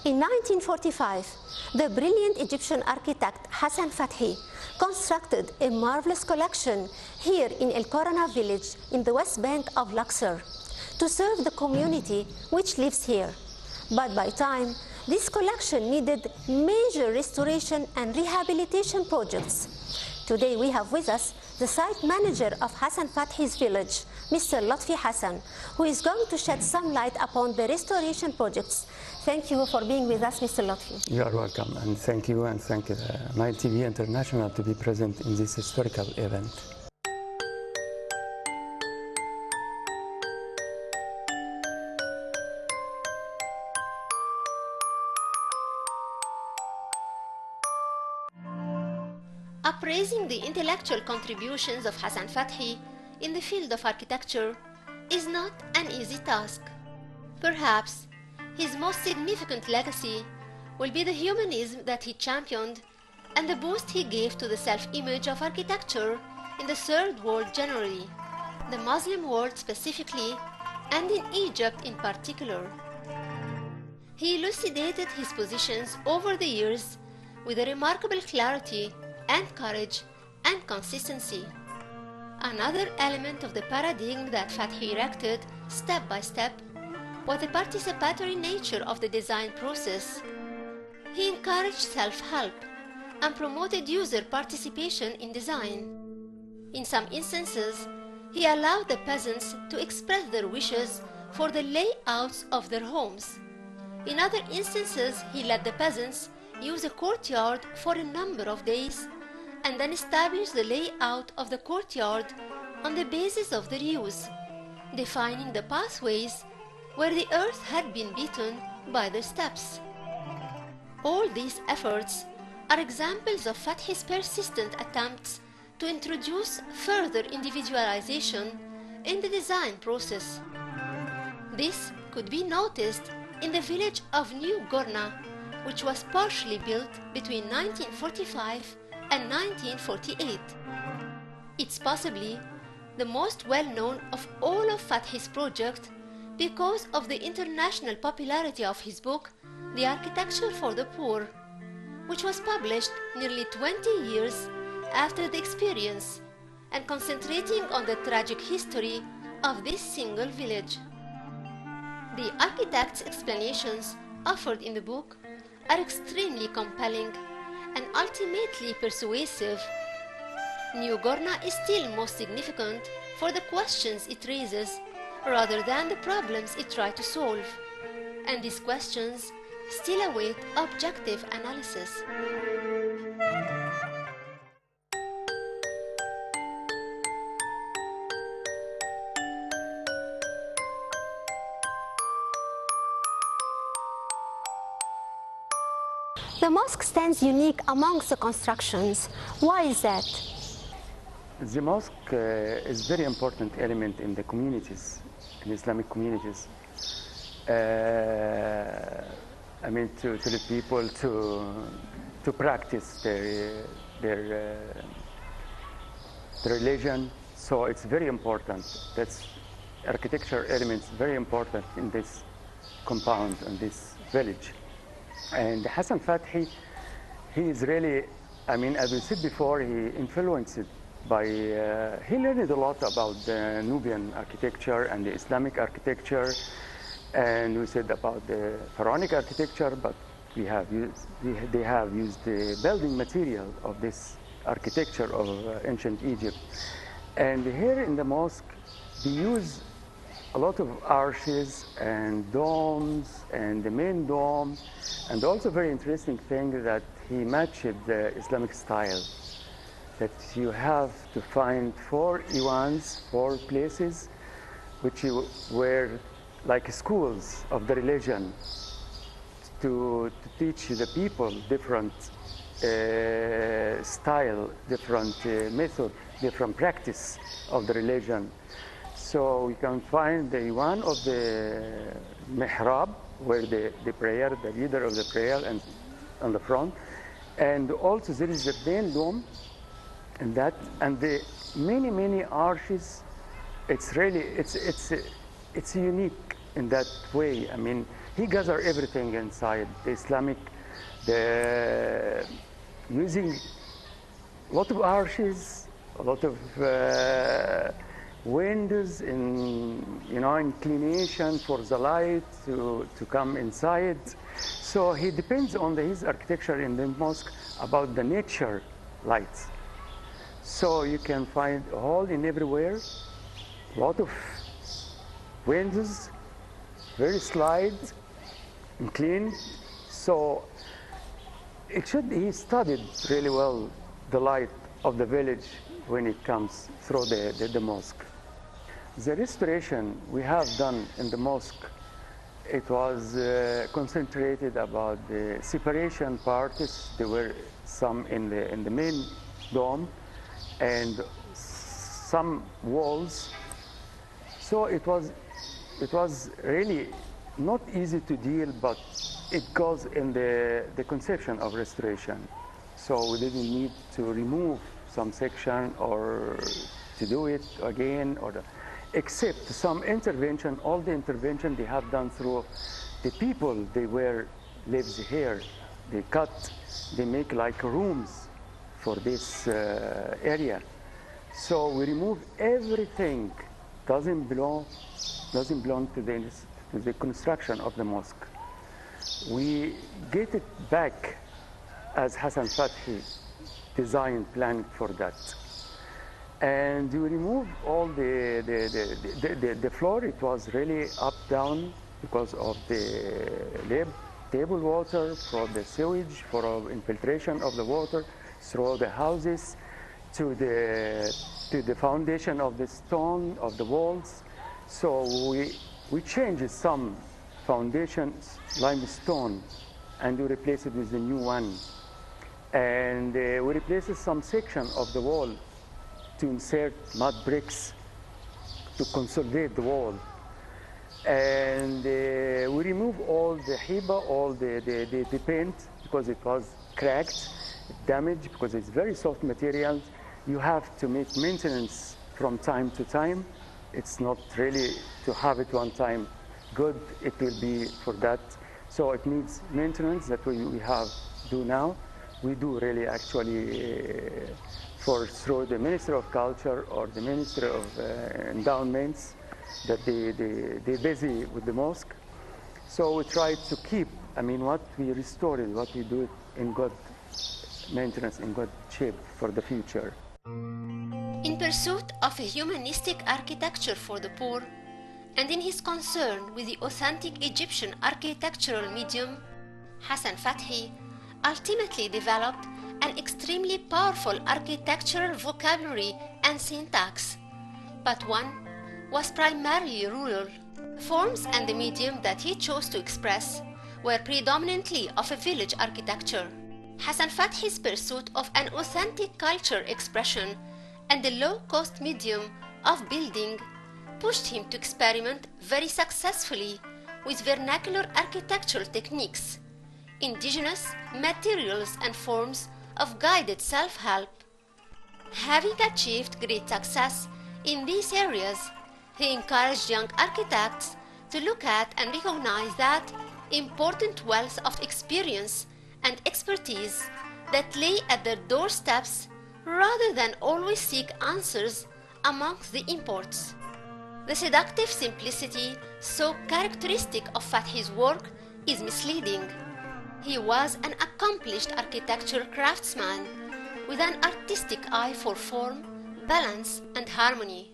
In 1945, the brilliant Egyptian architect Hassan Fathi constructed a marvelous collection here in El Korana village in the west bank of Luxor to serve the community which lives here. But by time, this collection needed major restoration and rehabilitation projects. Today we have with us the site manager of Hassan Fathi's village, Mr. Lotfi Hassan, who is going to shed some light upon the restoration projects. Thank you for being with us, Mr. Lotfi. You are welcome, and thank you, and thank Nile TV International to be present in this historical event. Appraising the intellectual contributions of Hassan Fathi in the field of architecture is not an easy task. Perhaps his most significant legacy will be the humanism that he championed and the boost he gave to the self-image of architecture in the Third World generally, the Muslim world specifically, and in Egypt in particular. He elucidated his positions over the years with a remarkable clarity and courage and consistency. Another element of the paradigm that Fathi erected step by step was the participatory nature of the design process. He encouraged self-help and promoted user participation in design. In some instances, he allowed the peasants to express their wishes for the layouts of their homes. In other instances, he let the peasants use a courtyard for a number of days and then establish the layout of the courtyard on the basis of their use, defining the pathways where the earth had been beaten by the steps. All these efforts are examples of Fathi's persistent attempts to introduce further individualization in the design process. This could be noticed in the village of New Gorna, which was partially built between 1945 and 1948. It's possibly the most well-known of all of Fathi's projects because of the international popularity of his book, The Architecture for the Poor, which was published nearly 20 years after the experience and concentrating on the tragic history of this single village. The architect's explanations offered in the book are extremely compelling and ultimately persuasive. New Gorna is still most significant for the questions it raises rather than the problems it tries to solve, and these questions still await objective analysis. The mosque stands unique amongst the constructions. Why is that? The mosque is a very important element in the communities, in Islamic communities. I mean, to the people to practice their religion. So it's very important. That's architecture elements very important in this compound, in this village. And Hassan Fathi, he is really, I mean, as we said before, he influenced by, he learned a lot about the Nubian architecture and the Islamic architecture. And we said about the pharaonic architecture, but they have used the building material of this architecture of ancient Egypt. And here in the mosque, they use a lot of arches and domes and the main dome, and also very interesting thing that he matched the Islamic style, that you have to find 4 iwans, 4 places which were like schools of the religion to teach the people different style, different method, different practice of the religion. So we can find the one of the mihrab, where the prayer, the leader of the prayer, and on the front, and also there is the main dome, and the many arches. It's really it's unique in that way. I mean, he gathered everything inside the Islamic, using a lot of arches, a lot of windows in, inclination for the light to come inside. So he depends on his architecture in the mosque about the nature lights. So you can find a hole in everywhere, a lot of windows, very slide, and clean. So he studied really well the light of the village when it comes through the mosque. The restoration we have done in the mosque, it was concentrated about the separation parts. There were some in the main dome and some walls. So it was really not easy to deal, but it goes in the conception of restoration. So we didn't need to remove some section or to do it again, except some intervention. All the intervention they have done through the people lives here. They make like rooms for this area. So we remove everything doesn't belong to the construction of the mosque. We get it back as Hassan Fathi designed, planned for that. And we remove all the floor. It was really up down because of the table water, from the sewage, for infiltration of the water through the houses to the foundation of the stone of the walls. So we changed some foundations, limestone, and we replaced it with the new one. And we replaced some section of the wall to insert mud bricks to consolidate the wall. And we remove all the hiba, all the paint, because it was cracked, damaged, because it's very soft material. You have to make maintenance from time to time. It's not really to have it one time good, it will be for that. So it needs maintenance that we do now. We do really actually through the Ministry of Culture or the Ministry of Endowments, that they're busy with the mosque. So we try to keep, what we restored, what we do in good maintenance, in good shape for the future. In pursuit of a humanistic architecture for the poor, and in his concern with the authentic Egyptian architectural medium, Hassan Fathi ultimately developed an extremely powerful architectural vocabulary and syntax, but one was primarily rural. Forms and the medium that he chose to express were predominantly of a village architecture. Hassan Fathi's pursuit of an authentic culture expression and the low-cost medium of building pushed him to experiment very successfully with vernacular architectural techniques, indigenous materials and forms of guided self-help. Having achieved great success in these areas, he encouraged young architects to look at and recognize that important wealth of experience and expertise that lay at their doorsteps rather than always seek answers amongst the imports. The seductive simplicity so characteristic of Fathi's work is misleading. He was an accomplished architectural craftsman with an artistic eye for form, balance, and harmony.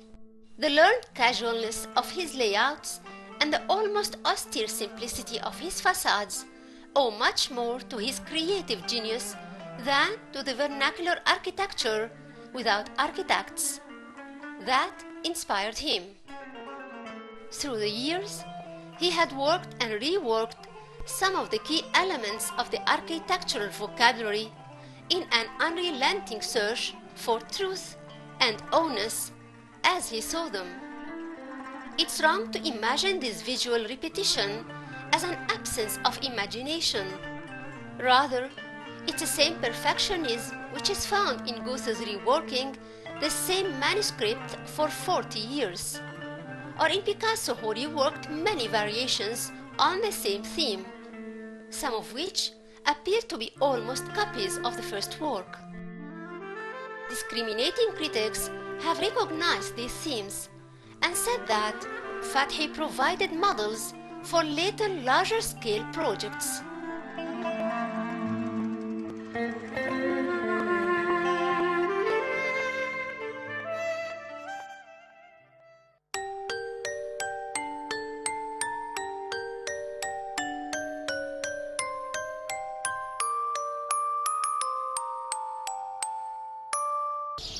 The learned casualness of his layouts and the almost austere simplicity of his facades owe much more to his creative genius than to the vernacular architecture without architects that inspired him. Through the years, he had worked and reworked some of the key elements of the architectural vocabulary in an unrelenting search for truth and oneness as he saw them. It's wrong to imagine this visual repetition as an absence of imagination. Rather, it's the same perfectionism which is found in Goethe's reworking the same manuscript for 40 years. or in Picasso who reworked many variations on the same theme, some of which appear to be almost copies of the first work. Discriminating critics have recognized these themes and said that Fathi provided models for later larger-scale projects.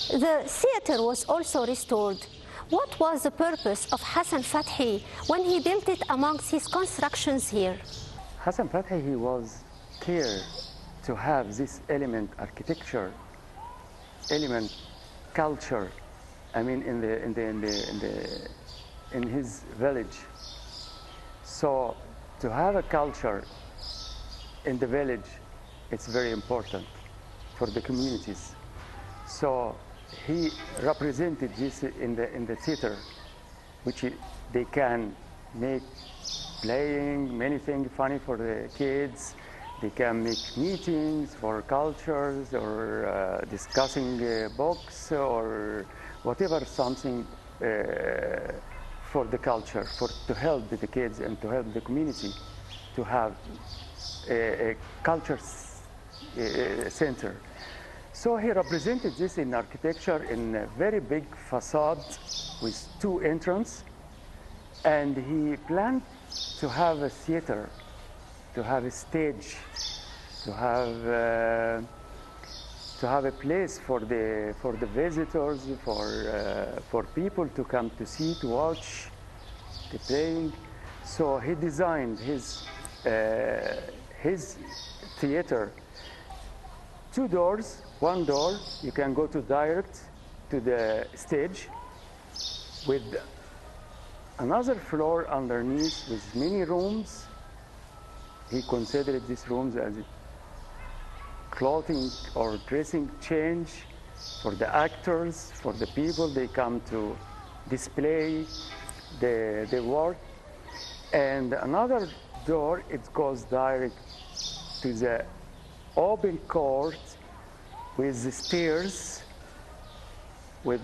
The theater was also restored. What was the purpose of Hassan Fathi when he built it amongst his constructions here? Hassan Fathi, he was care to have this element, architecture, element, culture. I mean, in his village. So to have a culture in the village, it's very important for the communities. So he represented this in the theater, which they can make playing many things funny for the kids. They can make meetings for cultures or discussing books or whatever, something for the culture, to help the kids and to help the community to have a culture center. So he represented this in architecture in a very big facade with 2 entrances, and he planned to have a theater, to have a stage, to have a place for the visitors, for people to come to see, to watch the playing. So he designed his theater, 2 doors. One door, you can go to direct to the stage with another floor underneath with many rooms. He considered these rooms as clothing or dressing change for the actors, for the people. They come to display the work. And another door, it goes direct to the open court with the stairs, with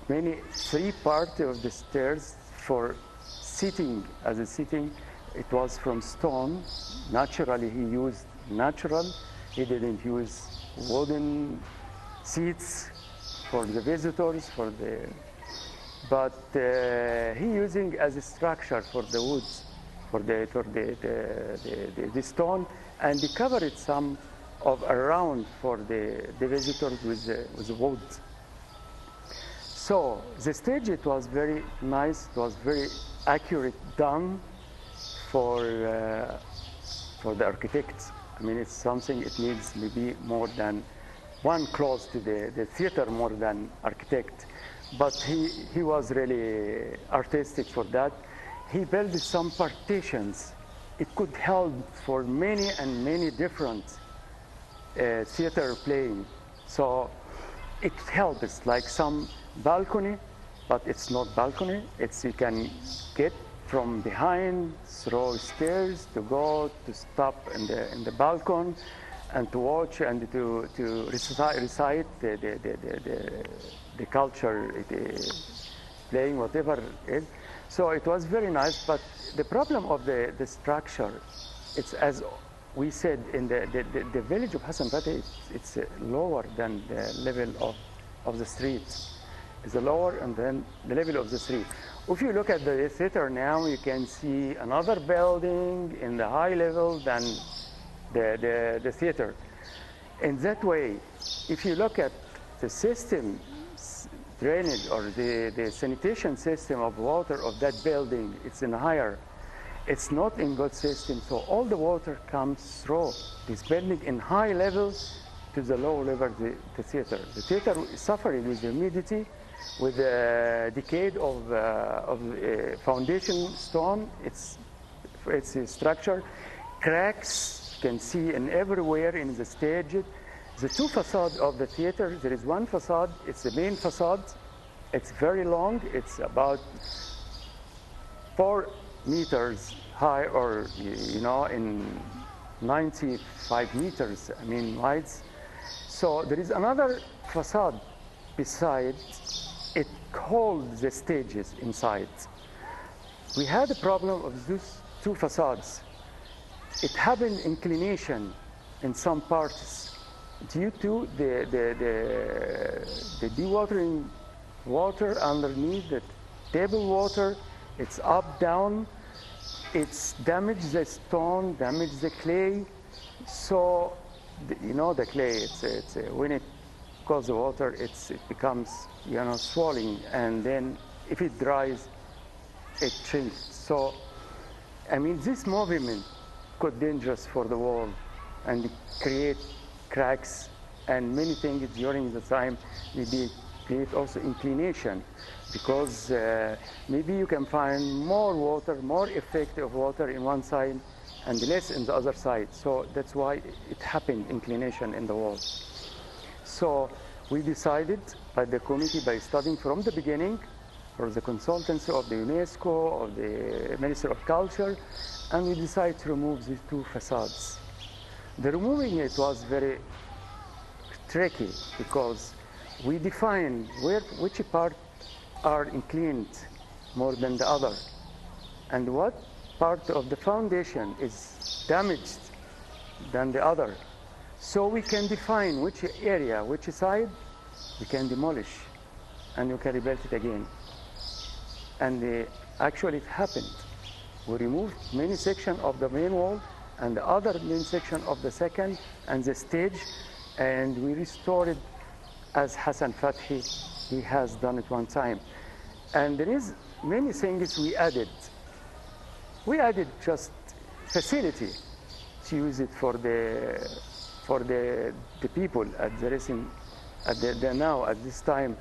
3 parts of the stairs for sitting. As a sitting, it was from stone. Naturally, he used natural. He didn't use wooden seats for the visitors, but he using as a structure for the wood, for the stone, and he covered some of around for the visitors with wood. So the stage, it was very nice. It was very accurate done for the architects. I mean, it's something, it needs maybe more than one close to the theater more than architect. But he was really artistic for that. He built some partitions. It could help for many and many different theater playing. So it helps, like some balcony, but it's not balcony. You can get from behind, through stairs to go to stop in the balcony and to watch and to recite the culture, playing whatever it is. So it was very nice, but the problem of the structure, it's as we said in the village of Hassan Fathi, it's lower than the level of the street. It's lower and then the level of the street. If you look at the theater now, you can see another building in the high level than the theater. In that way, if you look at the system, drainage or the sanitation system of water of that building, it's in higher. It's not in good system, so all the water comes through this building in high level to the low level, the theater. The theater is suffering with humidity, with the decay of foundation stone, its structure, cracks, you can see in everywhere in the stage. The 2 facades of the theater, there is one facade, it's the main facade. It's very long, it's about 4 meters high, or in 95 meters, wide. So there is another facade beside. It holds the stages inside. We had a problem of these two facades. It happened inclination in some parts due to the dewatering water underneath the table water. It's up, down. It's damaged the stone, damaged the clay. So, the clay, when it goes the water, it becomes, swelling, and then if it dries, it shrinks. So, this movement could be dangerous for the wall and create cracks and many things during the time. Maybe create also inclination, because maybe you can find more water, more effect of water in one side and less in the other side. So that's why it happened, inclination in the wall. So we decided by the committee, by studying from the beginning, for the consultancy of the UNESCO, of the Ministry of Culture, and we decided to remove these two facades. The removing it was very tricky, because we defined which part are inclined more than the other, and what part of the foundation is damaged than the other. So we can define which area, which side we can demolish, and you can rebuild it again. And actually it happened. We removed many sections of the main wall and the other main section of the second and the stage, and we restored it as Hassan Fathy, he has done it one time. And there is many things we added. We added just facility to use it for the people at the recent, at this time.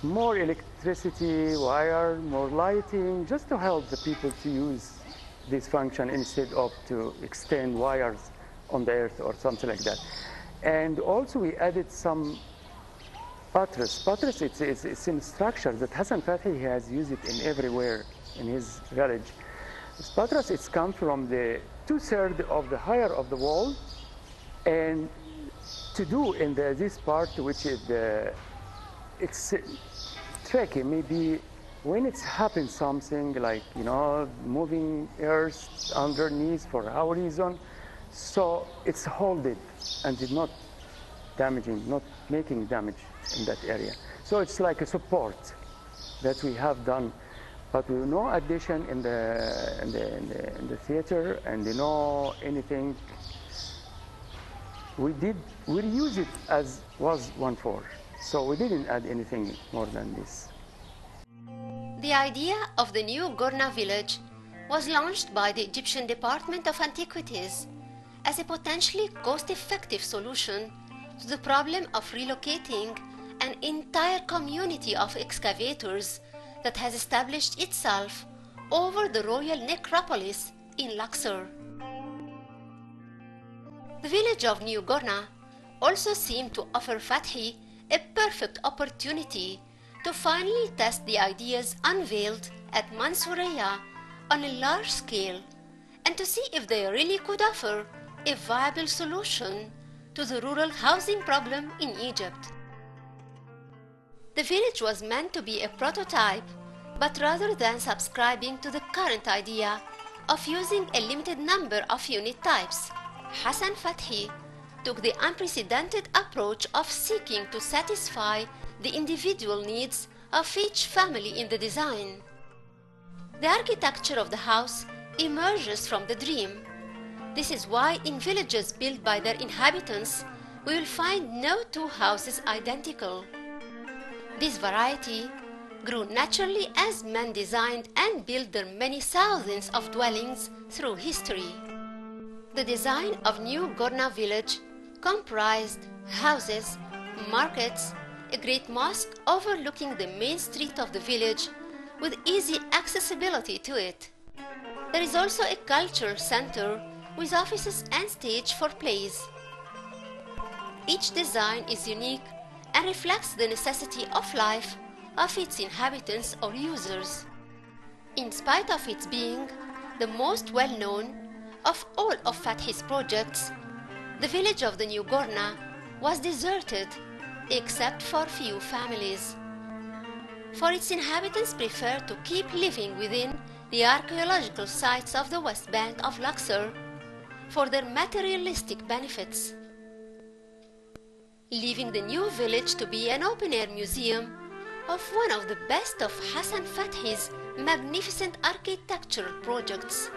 More electricity, wire, more lighting, just to help the people to use this function instead of to extend wires on the earth or something like that. And also we added some buttress. Buttress, it's a structure that Hassan Fathy has used it in everywhere in his village. This buttress, it's come from the 2/3 of the higher of the wall, and to do in this part, which is it's tricky. Maybe when it's happened something like moving earth underneath for our reason, so it's holded and it's not damaging, not making damage in that area. So it's like a support that we have done, but with no addition in the theater and no anything. We reuse it as was 1/4. So we didn't add anything more than this. The idea of the new Gorna village was launched by the Egyptian Department of Antiquities as a potentially cost-effective solution to the problem of relocating an entire community of excavators that has established itself over the royal necropolis in Luxor. The village of New Gorna also seemed to offer Fathy a perfect opportunity to finally test the ideas unveiled at Mansouriya on a large scale and to see if they really could offer a viable solution to the rural housing problem in Egypt. The village was meant to be a prototype, but rather than subscribing to the current idea of using a limited number of unit types, Hassan Fathy took the unprecedented approach of seeking to satisfy the individual needs of each family in the design. The architecture of the house emerges from the dream. This is why in villages built by their inhabitants, we will find no two houses identical. This variety grew naturally as men designed and built their many thousands of dwellings through history. The design of New Gorna village comprised houses, markets, a great mosque overlooking the main street of the village with easy accessibility to it. There is also a culture center with offices and stage for plays. Each design is unique and reflects the necessity of life of its inhabitants or users. Inspired spite of its being the most well-known of all of Fathi's projects, the village of the New Gorna was deserted except for few families. For its inhabitants preferred to keep living within the archaeological sites of the West Bank of Luxor for their materialistic benefits, leaving the new village to be an open-air museum of one of the best of Hassan Fathi's magnificent architectural projects.